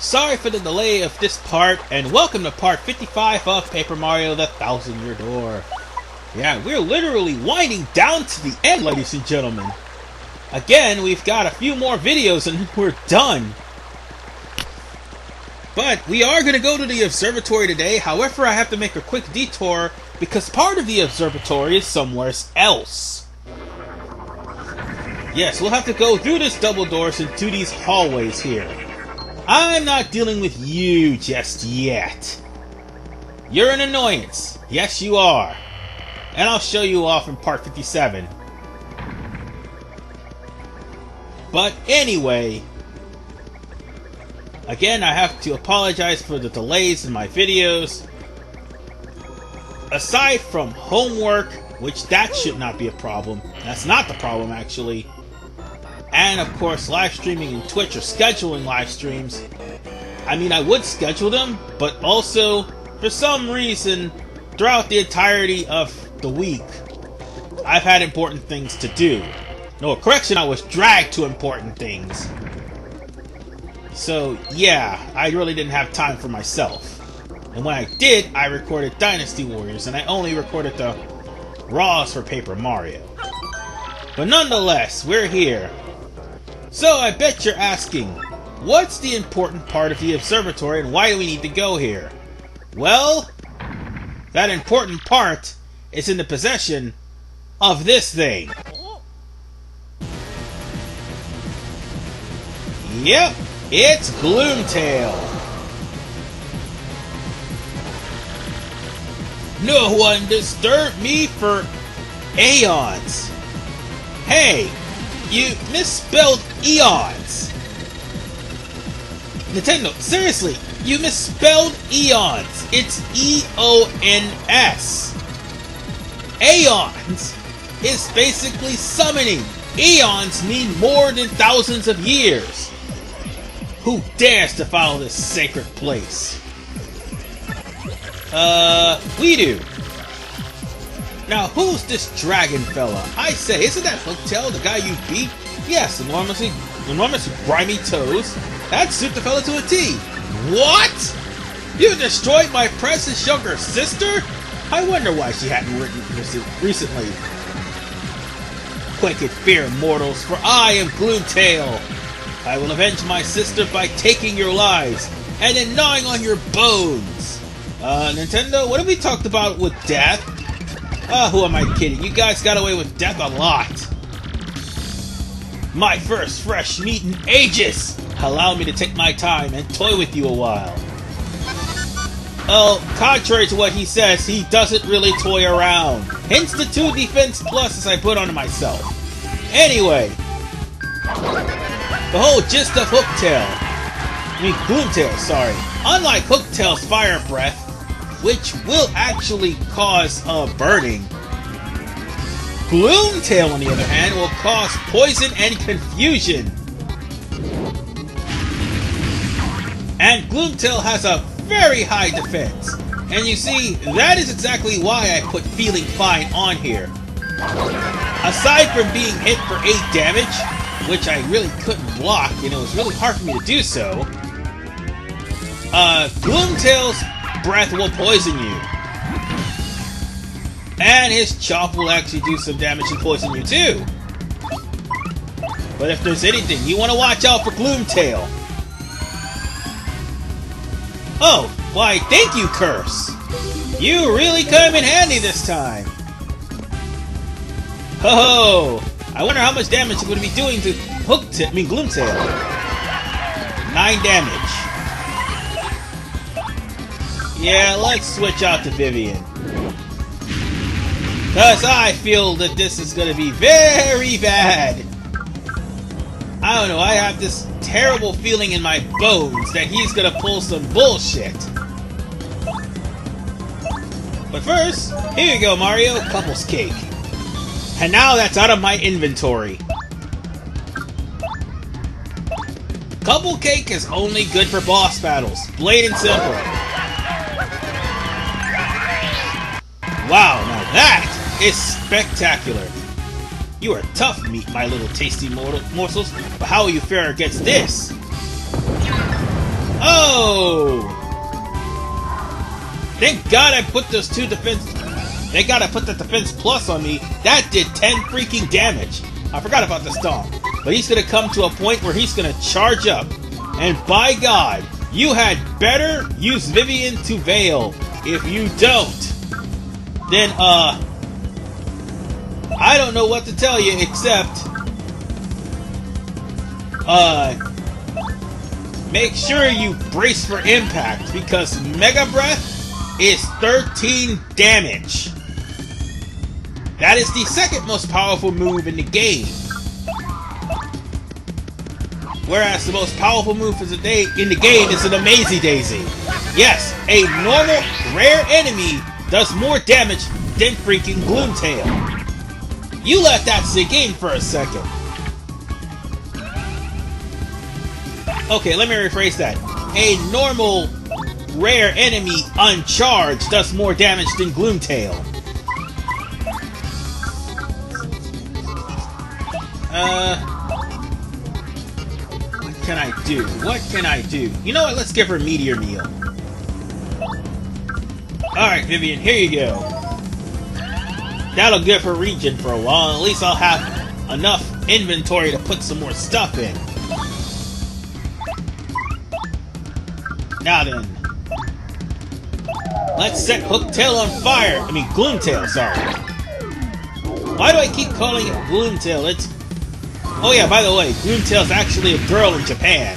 Sorry for the delay of this part, and welcome to part 55 of Paper Mario: The Thousand-Year Door. Yeah, we're literally winding down to the end, ladies and gentlemen. Again, we've got a few more videos and we're done. But we are going to go to the observatory today. However, I have to make a quick detour because part of the observatory is somewhere else. Yes, we'll have to go through this double doors and through these hallways here. I'm not dealing with you just yet. You're an annoyance. Yes, you are. And I'll show you off in part 57. But anyway, again, I have to apologize for the delays in my videos. Aside from homework, which that should not be a problem. That's not the problem, actually. And of course, live streaming in Twitch or scheduling live streams. I mean, I would schedule them, but also, for some reason, throughout the entirety of the week, I've had important things to do. No, correction, I was dragged to important things. So, yeah, I really didn't have time for myself. And when I did, I recorded Dynasty Warriors, and I only recorded the Raws for Paper Mario. But nonetheless, we're here. So I bet you're asking, what's the important part of the observatory and why do we need to go here? Well, that important part is in the possession of this thing. Yep, it's Gloomtail. No one disturbed me for aeons. Hey, you misspelled eons. Nintendo, seriously, you misspelled eons. It's E-O-N-S. Aeons is basically summoning. Eons mean more than thousands of years. Who dares to follow this sacred place? We do. Now, who's this dragon fella? I say, isn't that Gloomtail, the guy you beat? Yes, enormous grimy toes. That suit the fella to a T. What? You destroyed my precious younger sister? I wonder why she hadn't written recently. Quake it, fear, mortals, for I am Gloomtail. I will avenge my sister by taking your lives, and then gnawing on your bones. Nintendo, what have we talked about with death? Who am I kidding? You guys got away with death a lot. My first fresh meat in ages! Allow me to take my time and toy with you a while. Well, contrary to what he says, he doesn't really toy around. Hence the 2 defense pluses I put on myself. Anyway, the whole gist of Gloomtail, sorry. Unlike Hooktail's fire breath, which will actually cause burning, Gloomtail, on the other hand, will cause poison and confusion. And Gloomtail has a very high defense. And you see, that is exactly why I put Feeling Fine on here. Aside from being hit for 8 damage, which I really couldn't block, and it was really hard for me to do so, Gloomtail's breath will poison you. And his chop will actually do some damage and poison you too. But if there's anything, you want to watch out for Gloomtail. Oh, why thank you, Curse. You really come in handy this time. Ho ho! I wonder how much damage it's going to be doing to Gloomtail. 9 damage. Yeah, let's switch out to Vivian. Because I feel that this is going to be very bad. I don't know, I have this terrible feeling in my bones that he's going to pull some bullshit. But first, here you go, Mario, Couples Cake. And now that's out of my inventory. Couple Cake is only good for boss battles, plain and simple. Wow, now that is spectacular. You are tough meat, my little tasty morsels, but how will you fare against this? Thank God I put those two defense... Thank God I put the defense plus on me. That did 10 freaking damage. I forgot about the stomp. But he's gonna come to a point where he's gonna charge up. And by God, you had better use Vivian to Veil. If you don't, then, I don't know what to tell you except, make sure you brace for impact, because Mega Breath is 13 damage. That is the second most powerful move in the game. Whereas the most powerful move in the game is an Amazy Daisy. Yes, a normal, rare enemy does more damage than freaking Gloomtail. You let that sink in for a second. Okay, let me rephrase that. A normal, rare enemy uncharged does more damage than Gloomtail. What can I do? What can I do? You know what? Let's give her Meteor Meal. Alright, Vivian, here you go. That'll give her regen for a while. At least I'll have enough inventory to put some more stuff in. Now then. Let's set Hooktail on fire. I mean, Gloomtail, sorry. Why do I keep calling it Gloomtail? It's... Oh yeah, by the way, Gloomtail's actually a girl in Japan.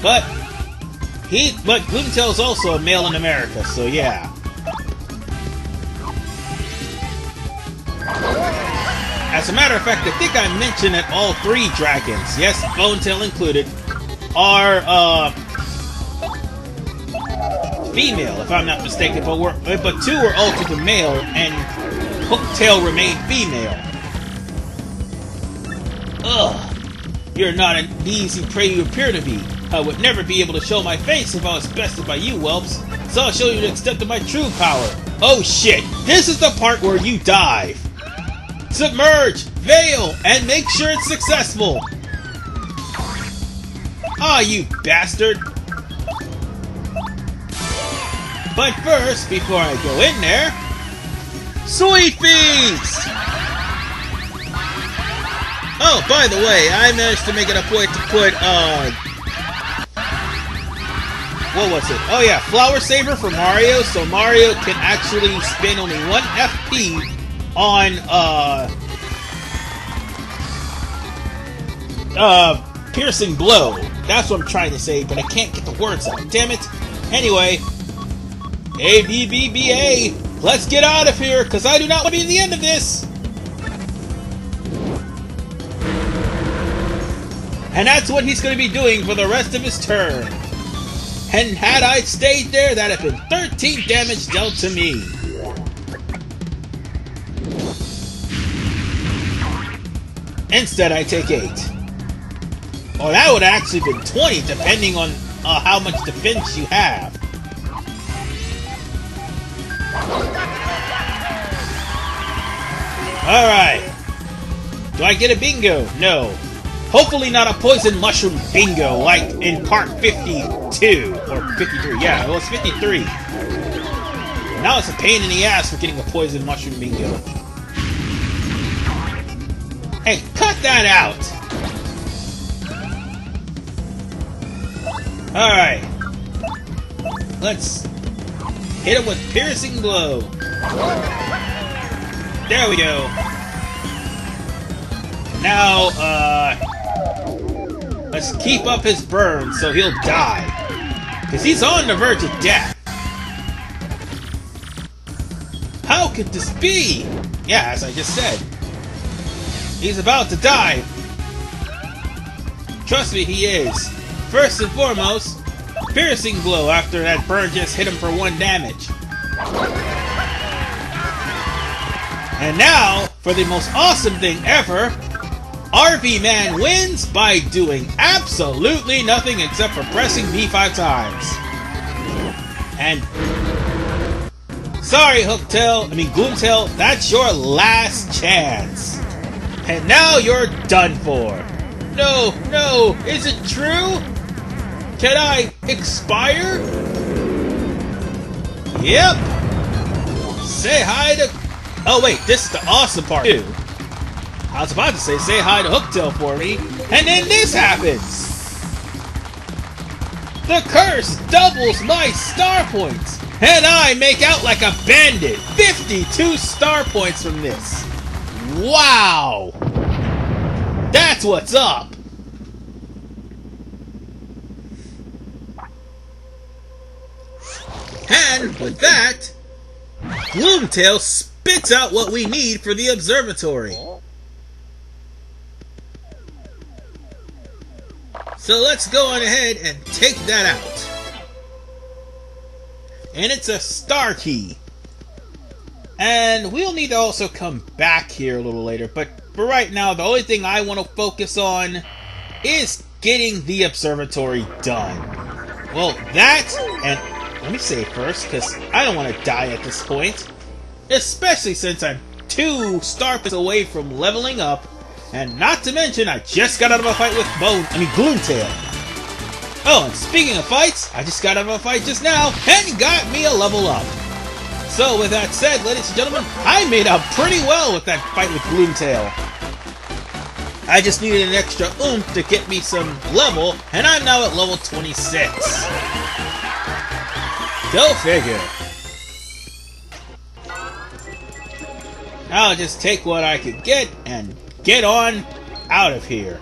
But Gloomtail's also a male in America, so yeah. As a matter of fact, I think I mentioned that all three dragons, yes, Bonetail included, are female, if I'm not mistaken. But two were altered to male, and Hooktail remained female. Ugh, you're not an easy prey you appear to be. I would never be able to show my face if I was bested by you, whelps. So I'll show you the extent of my true power. Oh shit, this is the part where you dive. Submerge, veil, and make sure it's successful. Ah, you bastard. But first, before I go in there, Sweet Feast! Oh, by the way, I managed to make it a point to put, what was it? Oh yeah, Flower Saver for Mario, so Mario can actually spend only 1 FP on, Piercing Blow. That's what I'm trying to say, but I can't get the words out. Damn it. Anyway, ABBBA, let's get out of here, because I do not want to be at the end of this. And that's what he's going to be doing for the rest of his turn. And had I stayed there, that'd have been 13 damage dealt to me. Instead, I take 8. Or that would have actually been 20, depending on how much defense you have. Alright. Do I get a bingo? No. Hopefully not a poison mushroom bingo like in part 52 or 53. Yeah, it was 53. Now it's a pain in the ass for getting a poison mushroom bingo. Hey, cut that out! Alright. Let's hit it with Piercing Blow. There we go. Now, let's keep up his burn so he'll die. Because he's on the verge of death. How could this be? Yeah, as I just said. He's about to die. Trust me, he is. First and foremost, Piercing Blow after that burn just hit him for 1 damage. And now, for the most awesome thing ever, RV Man wins by doing absolutely nothing except for pressing B 5 times. And sorry, Gloomtail, that's your last chance. And now you're done for. No, is it true? Can I expire? Yep! Say hi to... Oh wait, this is the awesome part too. I was about to say hi to Hooktail for me, and then this happens! The curse doubles my star points, and I make out like a bandit! 52 star points from this! Wow! That's what's up! And with that, Gloomtail spits out what we need for the observatory. So let's go on ahead and take that out. And it's a star key. And we'll need to also come back here a little later, but for right now, the only thing I want to focus on is getting the observatory done. Well, that, and let me save first, because I don't want to die at this point. Especially since I'm 2 star points away from leveling up, and not to mention I just got out of a fight with Gloomtail. Oh, and speaking of fights, I just got out of a fight just now, and got me a level up. So with that said, ladies and gentlemen, I made out pretty well with that fight with Gloomtail. I just needed an extra oomph to get me some level, and I'm now at level 26. Go figure. I'll just take what I could get and get on out of here.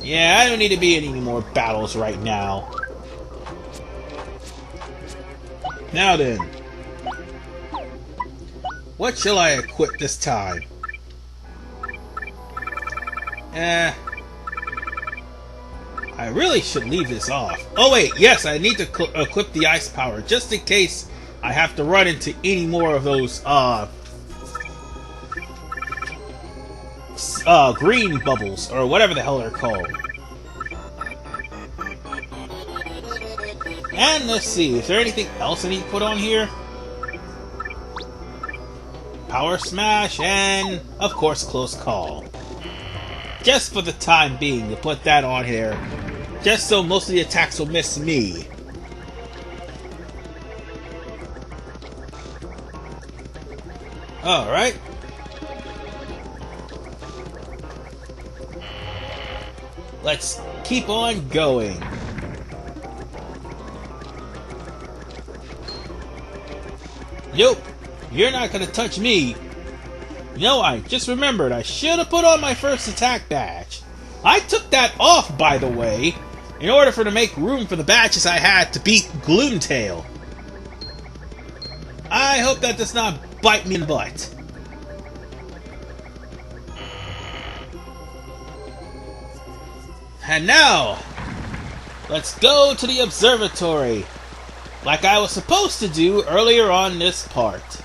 Yeah, I don't need to be in any more battles right now. Now then, what shall I equip this time? I really should leave this off. Oh wait, yes, I need to equip the ice power, just in case I have to run into any more of those, green bubbles, or whatever the hell they're called. And let's see, is there anything else I need to put on here? Power Smash, and, of course, Close Call. Just for the time being, to put that on here, just so most of the attacks will miss me. Alright. Let's keep on going. Nope, you're not gonna touch me. No, I just remembered I should have put on my first attack badge. I took that off, by the way, in order to make room for the badges I had to beat Gloomtail. I hope that does not bite me in the butt. And now, let's go to the observatory, like I was supposed to do earlier on this part.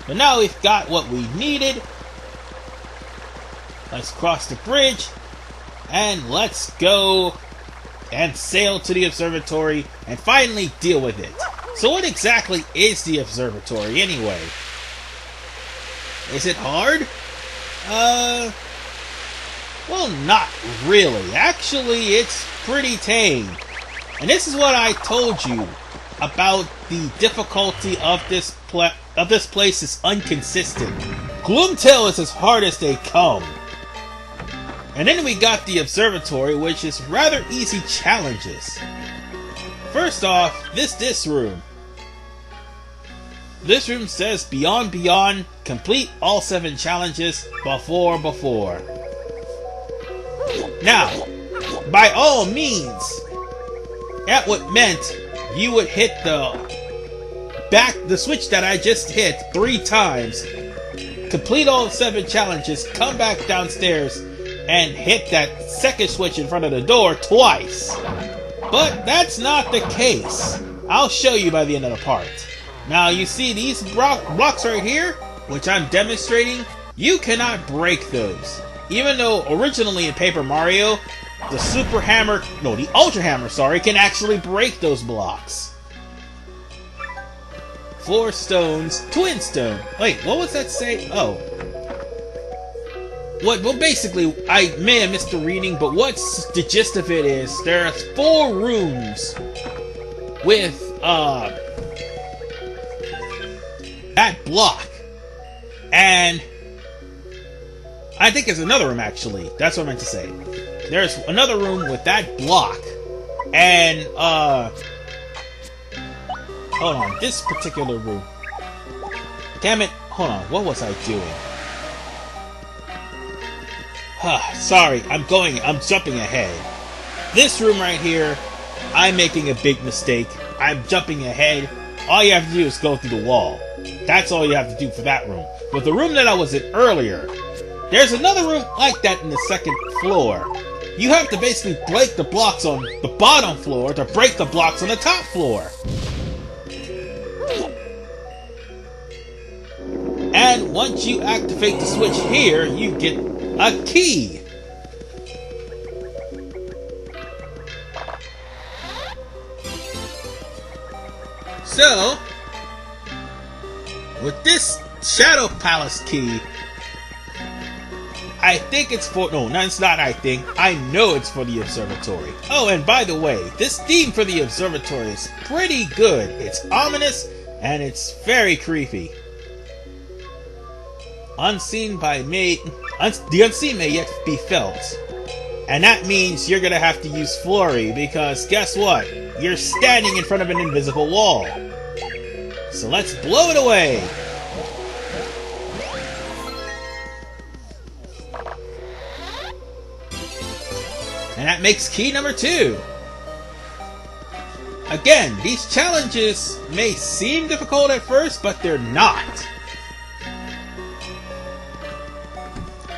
But now we've got what we needed. Let's cross the bridge, and let's go and sail to the observatory and finally deal with it. So what exactly is the observatory anyway? Is it hard? Well, not really. Actually, it's pretty tame. And this is what I told you about the difficulty of this place is inconsistent. Gloomtail is as hard as they come. And then we got the observatory, which is rather easy challenges. First off, this room. This room says beyond, complete all 7 challenges before. Now, by all means, that would meant you would hit the switch that I just hit 3 times, complete all 7 challenges, come back downstairs, and hit that second switch in front of the door twice. But that's not the case. I'll show you by the end of the part. Now you see these blocks right here, which I'm demonstrating, you cannot break those. Even though originally in Paper Mario, the Ultra Hammer, can actually break those blocks. 4 stones, twin stone. Wait, what was that say? Oh. Well, basically, I may have missed the reading, but what's the gist of it is, there are 4 rooms with that block. And I think there's another room, actually. That's what I meant to say. There's another room with that block. And, hold on. This particular room. Damn it. Hold on. What was I doing? Sorry. I'm jumping ahead. This room right here, I'm making a big mistake. I'm jumping ahead. All you have to do is go through the wall. That's all you have to do for that room. But the room that I was in earlier, there's another room like that in the second floor. You have to basically break the blocks on the bottom floor to break the blocks on the top floor. And once you activate the switch here, you get a key. So, with this Shadow Palace key, I think it's for... No, it's not I think. I know it's for the Observatory. Oh, and by the way, this theme for the Observatory is pretty good. It's ominous, and it's very creepy. The unseen may yet be felt. And that means you're gonna have to use Flurry, because guess what? You're standing in front of an invisible wall. So let's blow it away! And that makes key number 2. Again, these challenges may seem difficult at first, but they're not.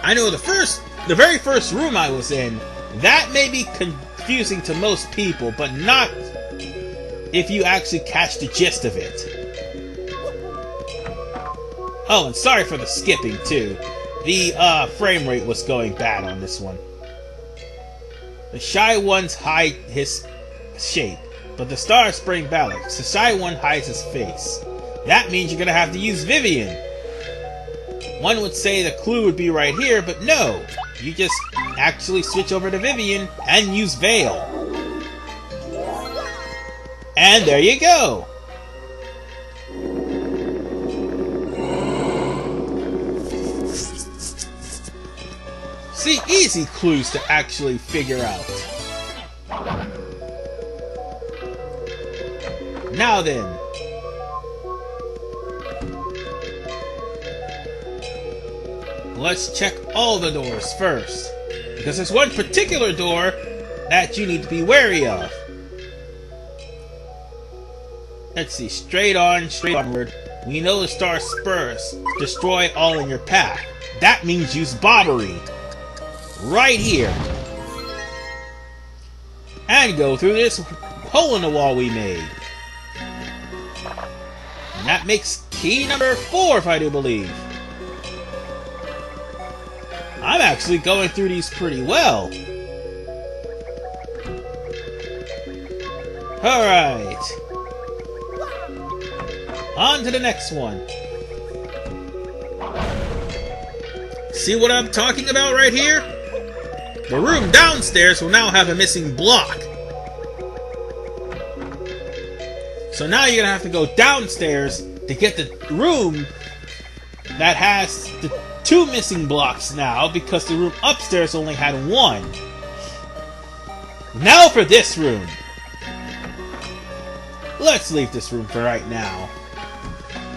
I know the very first room I was in, that may be confusing to most people, but not if you actually catch the gist of it. Oh, and sorry for the skipping, too. The frame rate was going bad on this one. The Shy Ones hide his shape, but the stars bring balance. The Shy One hides his face. That means you're gonna have to use Vivian. One would say the clue would be right here, but no. You just actually switch over to Vivian and use Veil. And there you go! See, easy clues to actually figure out. Now then. Let's check all the doors first. Because there's one particular door that you need to be wary of. Let's see, straight onward. We know the star spurs destroy all in your path. That means use Bobbery. Right here. And go through this hole in the wall we made. And that makes key number 4, if I do believe. I'm actually going through these pretty well. Alright. On to the next one. See what I'm talking about right here? The room downstairs will now have a missing block. So now you're gonna have to go downstairs to get the room that has the 2 missing blocks now, because the room upstairs only had 1. Now for this room. Let's leave this room for right now.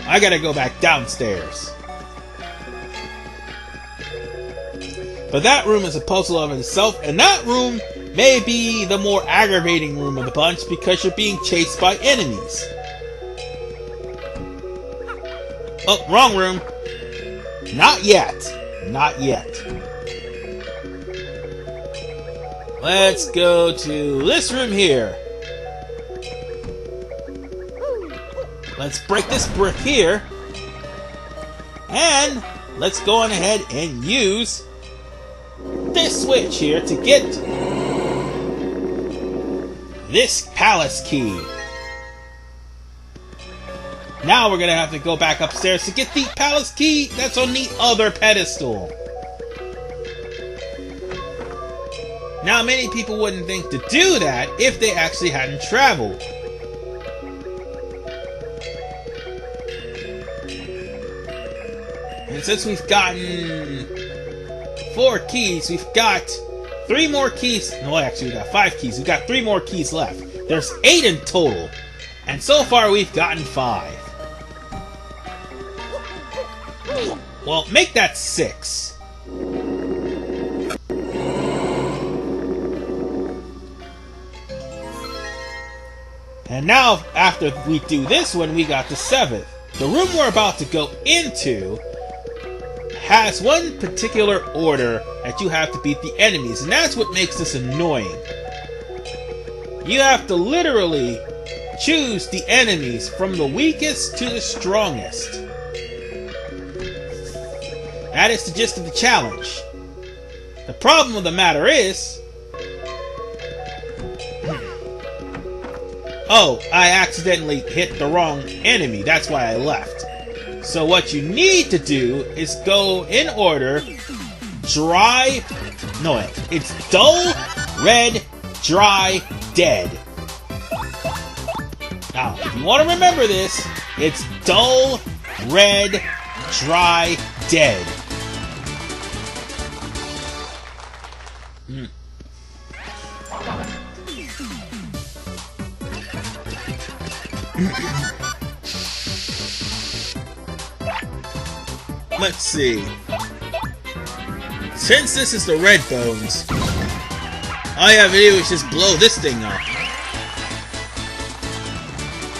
I gotta go back downstairs. But that room is a puzzle of itself, and that room may be the more aggravating room of the bunch because you're being chased by enemies. Oh, wrong room. Not yet. Not yet. Let's go to this room here. Let's break this brick here. And let's go on ahead and use this switch here to get this palace key. Now we're gonna have to go back upstairs to get the palace key that's on the other pedestal. Now many people wouldn't think to do that if they actually hadn't traveled. And since we've gotten 4 keys, we've got 3 more keys. No, actually, we got 5 keys. We've got 3 more keys left. There's 8 in total. And so far, we've gotten 5. Well, make that 6. And now, after we do this one, we got the 7th. The room we're about to go into has one particular order that you have to beat the enemies, and that's what makes this annoying. You have to literally choose the enemies from the weakest to the strongest. That is the gist of the challenge. The problem of the matter is... oh, I accidentally hit the wrong enemy. That's why I left. So what you need to do is go in order... dry... no, it's dull, red, dry, dead. Now, if you want to remember this, it's dull, red, dry, dead. Let's see. Since this is the red bones, all you have to do is just blow this thing up.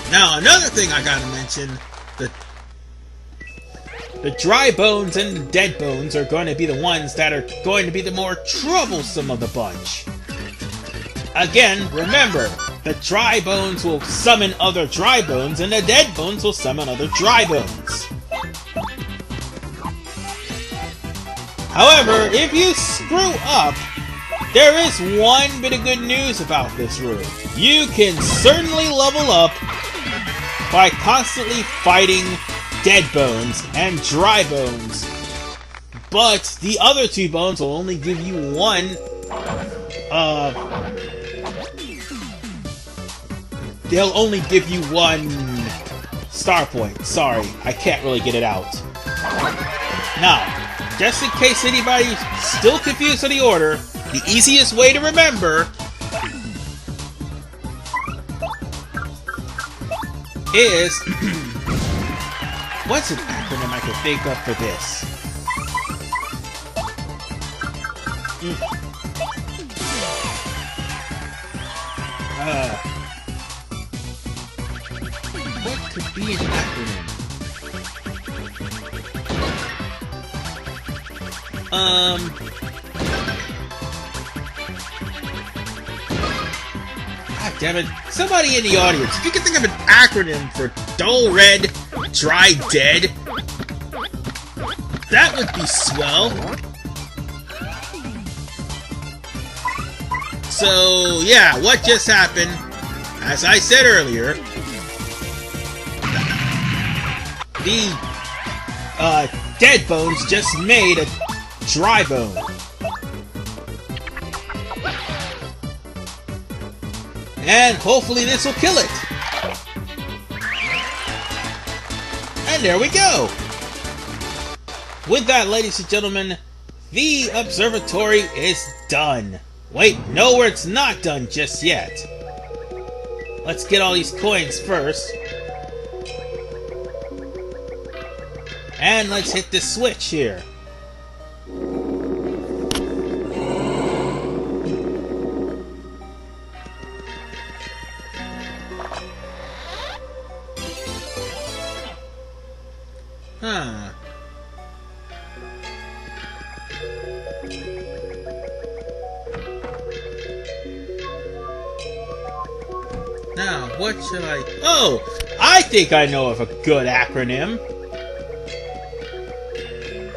Now, another thing I gotta mention, the dry bones and the dead bones are going to be the ones that are going to be the more troublesome of the bunch. Again, remember, the dry bones will summon other dry bones, and the dead bones will summon other dry bones. However, if you screw up, there is one bit of good news about this room. You can certainly level up by constantly fighting dead bones and dry bones. But the other 2 bones will only give you one, they'll only give you 1 star point. Sorry, I can't really get it out. Now, just in case anybody's still confused on the order, the easiest way to remember is... what's an acronym I can think of for this? What could be an acronym? God damn it. Somebody in the audience, if you can think of an acronym for dull red, dry dead, that would be swell. So, yeah, what just happened, as I said earlier, the dead bones just made a dry bone. And hopefully this will kill it. And there we go. With that, ladies and gentlemen, the observatory is done. Wait, no, it's not done just yet. Let's get all these coins first. And let's hit this switch here. Huh. Now, what should I... oh! I think I know of a good acronym.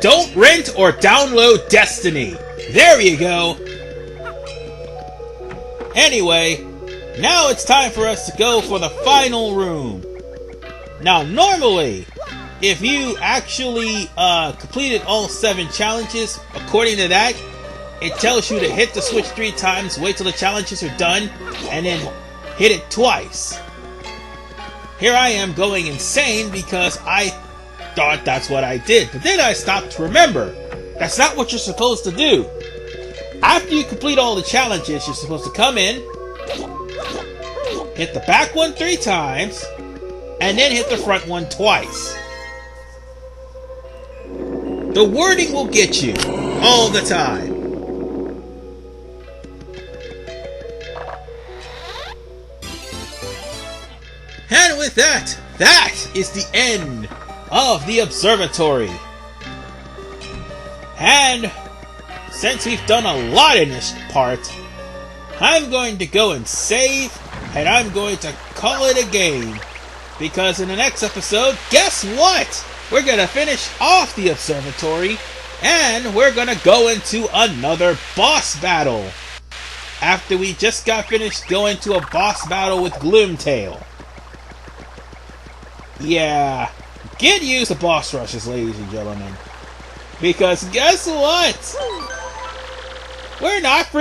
Don't rent or download Destiny. There you go. Anyway, now it's time for us to go for the final room. Now, normally, if you actually completed all 7 challenges, according to that, it tells you to hit the switch 3 times, wait till the challenges are done, and then hit it twice. Here I am going insane because I thought that's what I did, but then I stopped to remember. That's not what you're supposed to do. After you complete all the challenges, you're supposed to come in, hit the back one 3 times, and then hit the front one twice. The wording will get you all the time. And with that, that is the end of the Observatory. And since we've done a lot in this part, I'm going to go and save, and I'm going to call it a game. Because in the next episode, guess what? We're going to finish off the Observatory, and we're going to go into another boss battle. After we just got finished going to a boss battle with Gloomtail. Yeah, get used to boss rushes, ladies and gentlemen. Because guess what? We're not free.